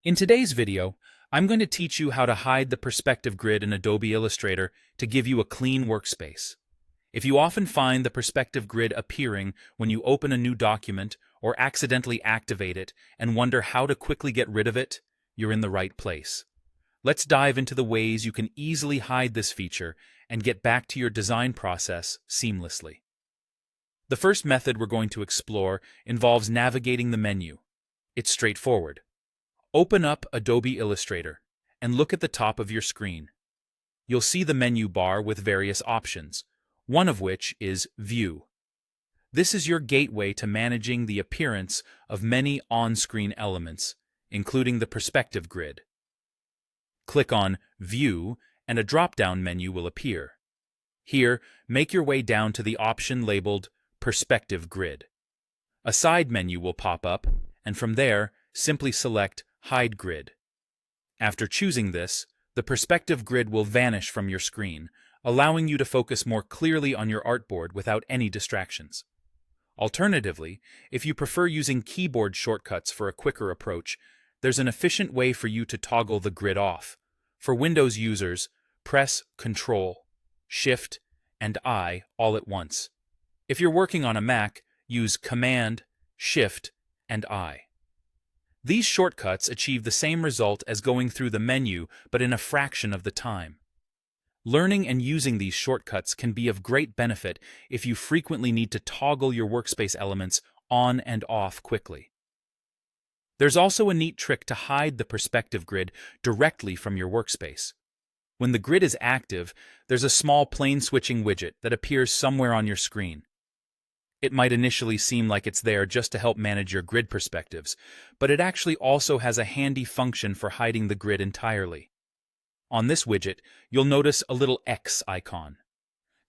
In today's video, I'm going to teach you how to hide the perspective grid in Adobe Illustrator to give you a clean workspace. If you often find the perspective grid appearing when you open a new document or accidentally activate it and wonder how to quickly get rid of it, you're in the right place. Let's dive into the ways you can easily hide this feature and get back to your design process seamlessly. The first method we're going to explore involves navigating the menu. It's straightforward. Open up Adobe Illustrator and look at the top of your screen. You'll see the menu bar with various options, one of which is View. This is your gateway to managing the appearance of many on-screen elements, including the perspective grid. Click on View and a drop-down menu will appear. Here, make your way down to the option labeled Perspective Grid. A side menu will pop up, and from there, simply select Hide Grid. After choosing this, the perspective grid will vanish from your screen, allowing you to focus more clearly on your artboard without any distractions. Alternatively, if you prefer using keyboard shortcuts for a quicker approach, there's an efficient way for you to toggle the grid off. For Windows users, press Ctrl, Shift, and I all at once. If you're working on a Mac, use Command, Shift, and I. These shortcuts achieve the same result as going through the menu, but in a fraction of the time. Learning and using these shortcuts can be of great benefit if you frequently need to toggle your workspace elements on and off quickly. There's also a neat trick to hide the perspective grid directly from your workspace. When the grid is active, there's a small plane switching widget that appears somewhere on your screen. It might initially seem like it's there just to help manage your grid perspectives, but it actually also has a handy function for hiding the grid entirely. On this widget, you'll notice a little X icon.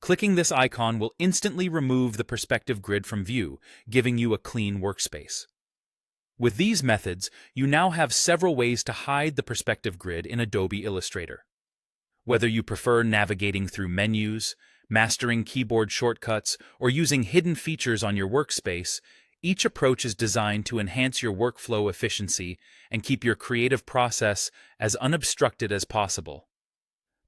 Clicking this icon will instantly remove the perspective grid from view, giving you a clean workspace. With these methods, you now have several ways to hide the perspective grid in Adobe Illustrator. Whether you prefer navigating through menus, mastering keyboard shortcuts, or using hidden features on your workspace, each approach is designed to enhance your workflow efficiency and keep your creative process as unobstructed as possible.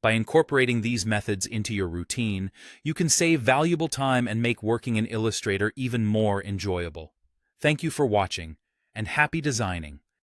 By incorporating these methods into your routine, you can save valuable time and make working in Illustrator even more enjoyable. Thank you for watching, and happy designing!